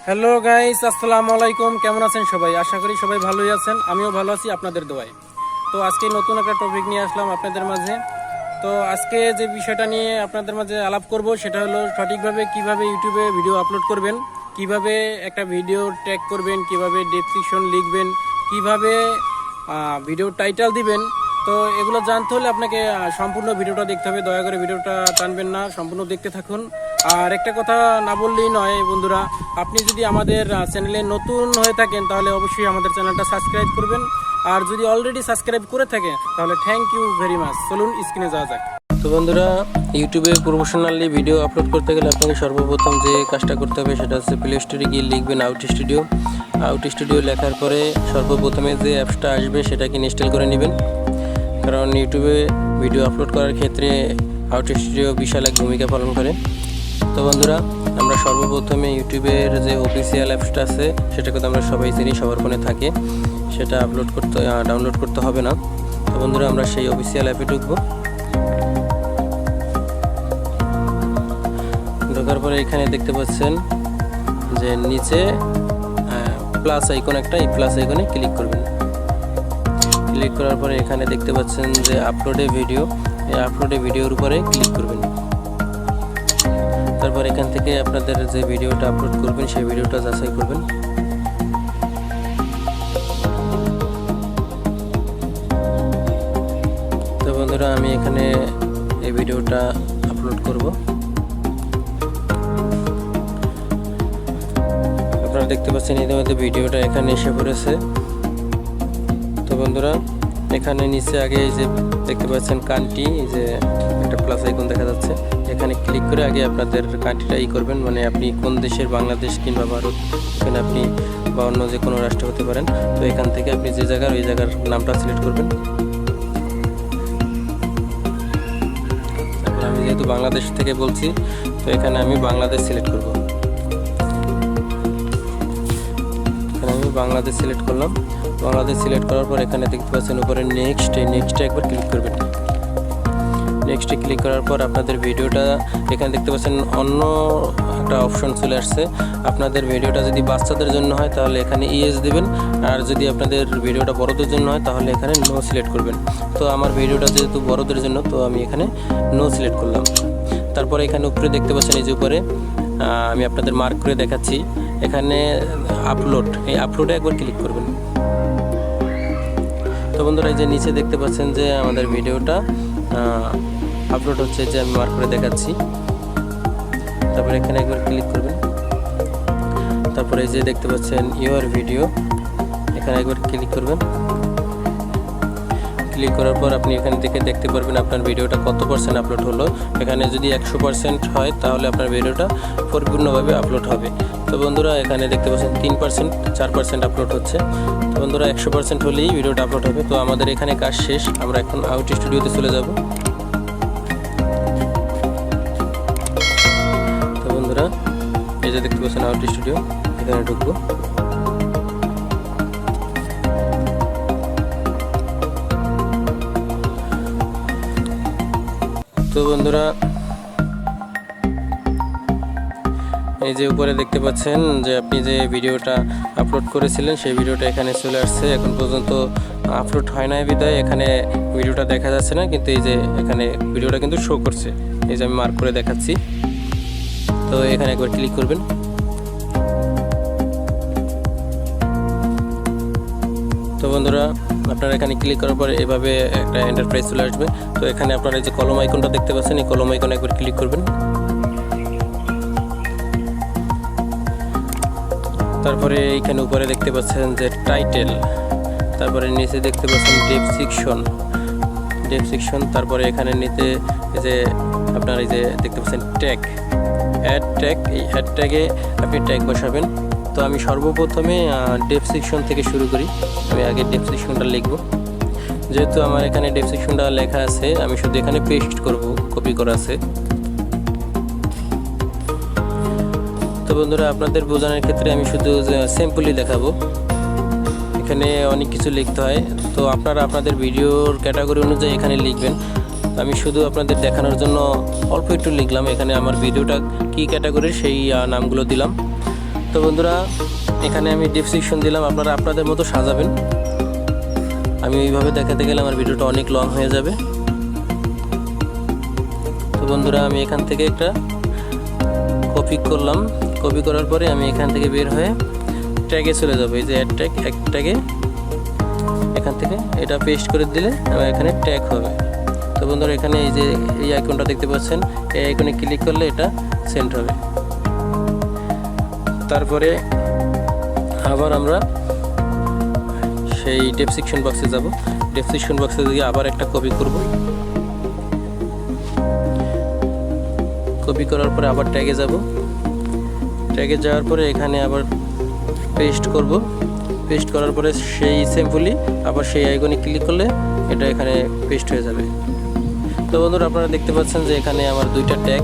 Hello guys, আসসালামু আলাইকুম। কেমন আছেন সবাই? আশা করি সবাই ভালোই আছেন, আমিও ভালো আছি আপনাদের দোয়ায়। তো আজকে নতুন একটা টপিক নিয়ে আসলাম আপনাদের মাঝে। তো আজকে যে বিষয়টা নিয়ে আপনাদের মাঝে আলাপ করব সেটা হলো সঠিকভাবে কিভাবে ইউটিউবে ভিডিও আপলোড করবেন, কিভাবে একটা ভিডিও ট্যাগ করবেন, কিভাবে ডেসক্রিপশন লিখবেন, কিভাবে ভিডিও টাইটেল দিবেন। তো এগুলো জানতে হলে আপনাকে সম্পূর্ণ ভিডিওটা দেখতে হবে। দয়া করে ভিডিওটা টানবেন না, সম্পূর্ণ দেখতে থাকুন। আর একটা কথা না বললেই নয় বন্ধুরা, আপনি যদি আমাদের চ্যানেলে নতুন হয়ে থাকেন তাহলে অবশ্যই আমাদের চ্যানেলটা সাবস্ক্রাইব করবেন। আর যদি অলরেডি সাবস্ক্রাইব করে থাকেন তাহলে থ্যাংক ইউ ভেরি মাচ। চলুন স্ক্রিনে যাওয়া যাক। তো বন্ধুরা, ইউটিউবে প্রফেশনালি ভিডিও আপলোড করতে গেলে আপনাকে সর্বপ্রথম যে কাজটা করতে হবে সেটা হচ্ছে প্লে স্টোরে গিয়ে লিখবেন আউট স্টুডিও লেখার পরে সর্বপ্রথমে যে অ্যাপসটা আসবে সেটাকে ইনস্টল করে নেবেন। কারণ ইউটিউবে ভিডিও আপলোড করার ক্ষেত্রে আউট স্টুডিও বিশাল এক ভূমিকা পালন করে। তো বন্ধুরা, আমরা সর্বপ্রথমে ইউটিউবের যে অফিসিয়াল অ্যাপসটা আছে সেটাকে তো আমরা সবাই চিনি, সবার ফোনে থাকে, সেটা ডাউনলোড করতে হবে না। তো বন্ধুরা, আমরা সেই অফিসিয়াল অ্যাপে ঢুকবো। ঢোকার পরে এখানে দেখতে পাচ্ছেন যে নিচে প্লাস আইকন একটা, এই প্লাস আইকনে ক্লিক করবেন। ক্লিক করার পরে এখানে দেখতে পাচ্ছেন যে আপলোডে ভিডিও, এই আপলোডে ভিডিওর উপরে ক্লিক করবেন। তারপর এখান থেকে আপনাদের যে ভিডিওটা আপলোড করবেন সেই ভিডিওটা যাচাই করবেন। তো বন্ধুরা, আমি এখানে এই ভিডিওটা আপলোড করব। আপনারা দেখতে পাচ্ছেন ইতিমধ্যে ভিডিওটা এখানে এসে পড়েছে। তো বন্ধুরা, এখানে নিচে আগে এই যে দেখতে পাচ্ছেন কান্ট্রি, এই যে একটা প্লাস আইকন দেখা যাচ্ছে, এখানে ক্লিক করে আগে আপনাদের কান্ট্রিটা করবেন, মানে আপনি কোন দেশের, বাংলাদেশ কিংবা ভারত, এখানে আপনি বা অন্য যে কোনো রাষ্ট্র হতে পারেন। তো এখান থেকে আপনি যে জায়গার, ওই জায়গার নামটা সিলেক্ট করবেন। তারপর আমি যেহেতু বাংলাদেশ থেকে বলছি, তো এখানে আমি বাংলাদেশ সিলেক্ট করব। এখানে আমি বাংলাদেশ সিলেক্ট করলাম। বাংলাদেশ সিলেক্ট করার পর এখানে দেখতে পাচ্ছেন উপরে নেক্সটে একবার ক্লিক করবেন। নেক্সটে ক্লিক করার পর আপনাদের ভিডিওটা এখানে দেখতে পাচ্ছেন অন্য একটা অপশন চলে আসছে। আপনাদের ভিডিওটা যদি বাচ্চাদের জন্য হয় তাহলে এখানে ইয়েস দিবেন, আর যদি আপনাদের ভিডিওটা বড়দের জন্য হয় তাহলে এখানে নো সিলেক্ট করবেন। তো আমার ভিডিওটা যেহেতু বড়দের জন্য, তো আমি এখানে নো সিলেক্ট করলাম। তারপরে এখানে উপরে দেখতে পাচ্ছেন এই যে উপরে আমি আপনাদের মার্ক করে দেখাচ্ছি, এখানে এই আপলোডে একবার ক্লিক করবেন। তো বন্ধুরা, এই যে নিচে দেখতে পাচ্ছেন যে আমাদের ভিডিওটা আপলোড হচ্ছে, যে আমি মার্ক করে দেখাচ্ছি। তারপরে এখানে একবার ক্লিক করবেন। তারপরে এই যে দেখতে পাচ্ছেন ইউর ভিডিও, এখানে একবার ক্লিক করবেন। ক্লিক করার পর আপনি এখান থেকে দেখতে পারবেন আপনার ভিডিওটা কত % আপলোড হলো। এখানে যদি 100% হয় তাহলে আপনার ভিডিওটা পরিপূর্ণভাবে আপলোড হবে। তো বন্ধুরা, এখানে দেখতে পাচ্ছেন 3%, 4% আপলোড হচ্ছে। তো বন্ধুরা, 100% হলেই ভিডিওটা আপলোড হবে। তো আমাদের এখানে কাজ শেষ, আমরা এখন আউট স্টুডিওতে চলে যাব। তো বন্ধুরা, এই যে দেখতে পাচ্ছেন আউট স্টুডিও, এখানে ঢুকবো। তো বন্ধুরা, এই যে উপরে দেখতে পাচ্ছেন যে আপনি যে ভিডিওটা আপলোড করেছিলেন সেই ভিডিওটা এখানে চলে আসছে। এখন পর্যন্ত আপলোড হয় নাই বিধায় এখানে ভিডিওটা দেখা যাচ্ছে না, কিন্তু এই যে এখানে ভিডিওটা কিন্তু শো করছে, এই যে আমি মার্ক করে দেখাচ্ছি। তো এখানে একবার ক্লিক করবেন। তো বন্ধুরা, আপনারা এখানে ক্লিক করার পরে এভাবে একটা এন্টারপ্রাইজ চলে আসবে। তো এখানে আপনারা এই যে কলম আইকনটা দেখতে পাচ্ছেন, এই কলম আইকনে একবার ক্লিক করবেন। তারপরে এইখানে উপরে দেখতে পাচ্ছেন যে টাইটেল, তারপরে নিচে দেখতে পাচ্ছেন ডেসক্রিপশন, তারপরে এখানে নিচে এই যে আপনার এই যে দেখতে পাচ্ছেন অ্যাড ট্যাগ, এই অ্যাড ট্যাগে আপনি ট্যাগ বসাবেন। তো আমি সর্বপ্রথমে ডেসক্রিপশন থেকে শুরু করি। আমি আগে ডেসক্রিপশনটা লিখব, যেহেতু আমার এখানে ডেসক্রিপশনটা লেখা আছে, আমি শুধু এখানে পেস্ট করব, কপি করা আছে। তো বন্ধুরা, আপনাদের বোঝানোর ক্ষেত্রে আমি শুধু সিম্পলি দেখাবো, এখানে অনেক কিছু লিখতে হয়। তো আপনারা আপনাদের ভিডিওর ক্যাটাগরি অনুযায়ী এখানে লিখবেন। আমি শুধু আপনাদের দেখানোর জন্য অল্প একটু লিখলাম। এখানে আমার ভিডিওটা কি ক্যাটাগরির সেই নামগুলো দিলাম। তো বন্ধুরা এখানে আমি ডেসক্রিপশন দিলাম, আপনারা আপনাদের মতো সাজাবেন। আমি এইভাবে দেখাতে গেলে আমার ভিডিওটা অনেক লং হয়ে যাবে। তো বন্ধুরা আমি এখান থেকে একটা কপি করলাম, কপি করার পরে আমি এখান থেকে বের হয়ে ট্যাগে চলে যাবো। এই যে অ্যাড ট্যাগ, এক ট্যাগে এখান থেকে এটা পেস্ট করে দিলে আমার এখানে ট্যাগ হবে। তো বন্ধুরা এখানে এই যে এই আইকনটা দেখতে পাচ্ছেন, এই আইকনে ক্লিক করলে এটা সেন্ড হবে। তারপরে আবার আমরা সেই ডেসক্রিপশন বক্সে যাব। ডেসক্রিপশন বক্সে গিয়ে আবার একটা কপি করব। কপি করার পরে আবার ট্যাগে যাব। ট্যাগে যাওয়ার পরে এখানে আবার পেস্ট করব। পেস্ট করার পরে সেই সিম্পলি আবার সেই আইকনে ক্লিক করলে এটা এখানে পেস্ট হয়ে যাবে। তো বন্ধুরা আপনারা দেখতে পাচ্ছেন যে এখানে আমার দুইটা ট্যাগ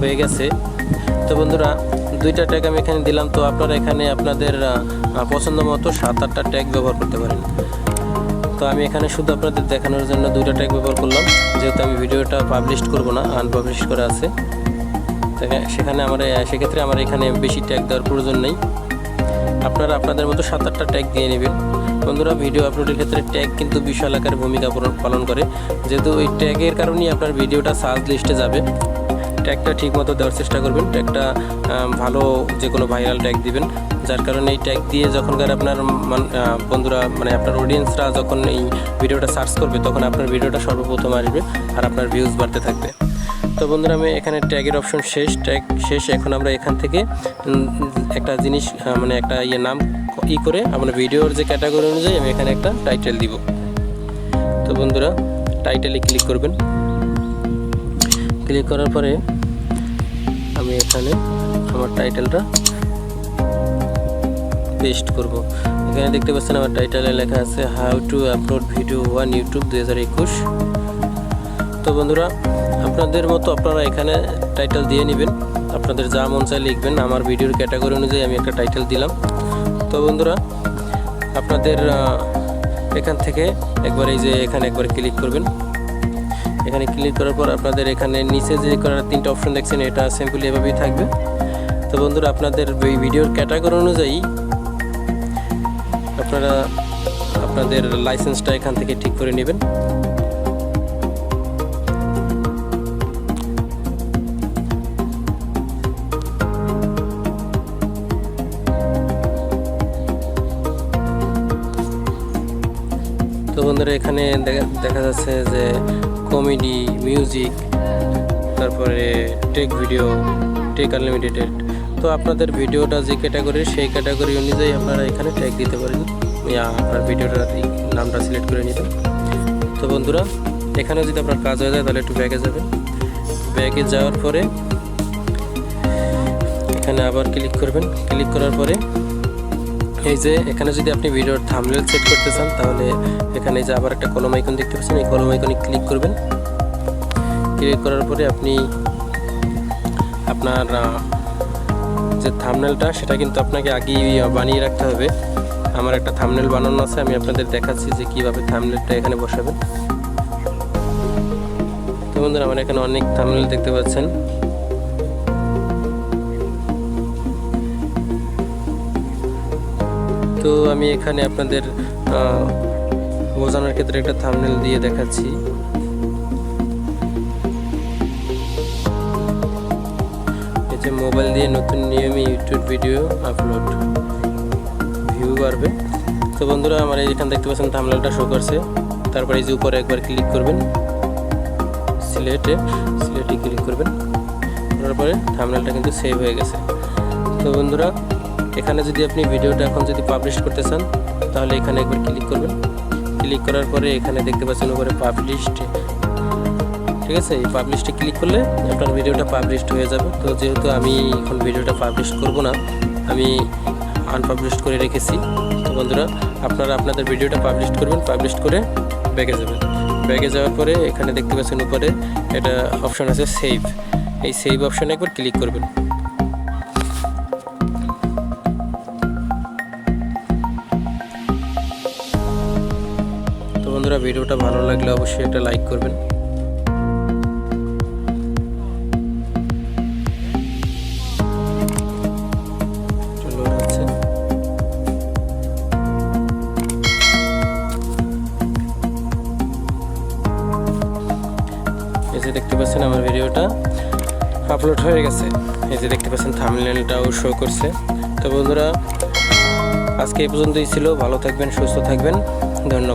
হয়ে গেছে। তো বন্ধুরা দুইটা ট্যাগ আমি এখানে দিলাম। তো আপনারা এখানে আপনাদের পছন্দ মতো 7-8টা ট্যাগ ব্যবহার করতে পারেন। তো আমি এখানে শুধু আপনাদের দেখানোর জন্য দুইটা ট্যাগ ব্যবহার করলাম, যেহেতু আমি ভিডিওটা পাবলিশ করব না, আনপাবলিশ করা আছে। সেক্ষেত্রে আমার এখানে বেশি ট্যাগ দেওয়ার প্রয়োজন নেই। আপনারা আপনাদের মতো 7-8টা ট্যাগ দিয়ে নেবেন। বন্ধুরা ভিডিও আপলোডের ক্ষেত্রে ট্যাগ কিন্তু বিশাল আকারে ভূমিকা পালন করে, যেহেতু ওই ট্যাগের কারণেই আপনার ভিডিওটা সার্চ লিস্টে যাবে। ট্যাগটা ঠিক মতো দেওয়ার চেষ্টা করবেন। ট্যাগটা ভালো যে কোনো ভাইরাল ট্যাগ দিবেন, যার কারণে এই ট্যাগ দিয়ে যখনকার আপনার বন্ধুরা আপনার অডিয়েন্সরা যখন এই ভিডিওটা সার্চ করবে তখন আপনার ভিডিওটা সর্বপ্রথম আসবে আর আপনার ভিউজ বাড়তে থাকবে। তো বন্ধুরা আমি এখানে ট্যাগের অপশন শেষ, ট্যাগ শেষ। এখন আমরা এখান থেকে একটা জিনিস একটা নাম করে আপনার ভিডিওর যে ক্যাটাগরি অনুযায়ী আমি এখানে একটা টাইটেল দিব। তো বন্ধুরা টাইটেলে ক্লিক করবেন। ক্লিক করার পরে আমি এখানে আমার টাইটেলটা পেস্ট করব। এখানে দেখতে পাচ্ছেন আমার টাইটেলে লেখা আছে how to upload video on YouTube 2021। তো বন্ধুরা আপনাদের মতো আপনারা এখানে টাইটেল দিয়ে নেবেন, আপনাদের যা মন চায় লিখবেন। আমার ভিডিওর ক্যাটাগরি অনুযায়ী আমি একটা টাইটেল দিলাম। তো বন্ধুরা আপনাদের এখান থেকে একবার এই যে এখানে একবার ক্লিক করবেন। এখানে ক্লিক করার পর আপনাদের এখানে নিচে যে করার 3টা অপশন দেখছেন, এটা সিম্পলি এভাবেই থাকবে। তো বন্ধুরা আপনাদের এই ভিডিওর ক্যাটাগরি অনুযায়ী আপনারা আপনাদের লাইসেন্সটা এখান থেকে ঠিক করে নেবেন। তো বন্ধুরা এখানে দেখা যাচ্ছে যে কমেডি, মিউজিক, তারপরে টেক ভিডিও, টেক আনলিমিটেড। তো আপনাদের ভিডিওটা যে ক্যাটাগরি সেই ক্যাটাগরি অনুযায়ী আপনারা এখানে ট্যাগ দিতে পারেন। আপনার ভিডিওটার নামটা সিলেক্ট করে নেবেন। তো বন্ধুরা এখানে যদি আপনার কাজ হয়ে যায় তাহলে একটু ব্যাগে যাবেন। ব্যাগে যাওয়ার পরে এখানে আবার ক্লিক করবেন। ক্লিক করার পরে এই যে এখানে যদি আপনি ভিডিওর থাম্বনেল সেট করতে চান তাহলে এখানে যে আবার একটা কলম আইকন দেখতে পাচ্ছেন, এই কলম আইকনে ক্লিক করবেন। ক্লিক করার পরে আপনি আপনার যে থাম্বনেলটা সেটা কিন্তু আপনাকে আগেই বানিয়ে রাখতে হবে। আমার একটা থাম্বনেল বানানো আছে, আমি আপনাদের দেখাচ্ছি যে কীভাবে থাম্বনেলটা এখানে বসাবেন। তো বন্ধুরা আমার এখানে অনেক থাম্বনেল দেখতে পাচ্ছেন। তো আমি এখানে আপনাদের বোঝানোর ক্ষেত্রে একটা থাম্বনেল দিয়ে দেখাচ্ছি। এই যে মোবাইল দিয়ে নতুন নিয়মে ইউটিউব ভিডিও আপলোড, ভিউ বাড়বে। তো বন্ধুরা আমার এখানে দেখতে পাচ্ছেন থাম্বনেলটা শো করছে। তারপরে এই যে উপরে একবার ক্লিক করবেন, সিলেটে ক্লিক করবেন। তারপরে থাম্বনেলটা কিন্তু সেভ হয়ে গেছে। তো বন্ধুরা এখানে যদি আপনি ভিডিওটা এখন যদি পাবলিশ করতে চান তাহলে এখানে একবার ক্লিক করবেন। ক্লিক করার পরে এখানে দেখতে পাচ্ছেন উপরে পাবলিশড, ঠিক আছে। এই পাবলিশডে ক্লিক করলে আপনার ভিডিওটা পাবলিশড হয়ে যাবে। তো যেহেতু আমি এখন ভিডিওটা পাবলিশ করব না, আমি আনপাবলিশ করে রেখেছি। তো বন্ধুরা আপনারা আপনাদের ভিডিওটা পাবলিশ করবেন, পাবলিশ করে ব্যাগে যাবেন। ব্যাগে যাওয়ার পরে এখানে দেখতে পাচ্ছেন উপরে এটা অপশন আছে সেভ, এই সেভ অপশনে একবার ক্লিক করবেন। তো বন্ধুরা ভিডিওটা ভালো লাগলে অবশ্যই একটা লাইক করবেন। চলো দেখতে পাচ্ছেন আমার ভিডিওটা আপলোড হয়ে গেছে। এই যে দেখতে পাচ্ছেন থাম্বনেলটাও শো করছে। তো বন্ধুরা আজকে এই পর্যন্তই ছিল। ভালো থাকবেন, সুস্থ থাকবেন, ধন্যবাদ।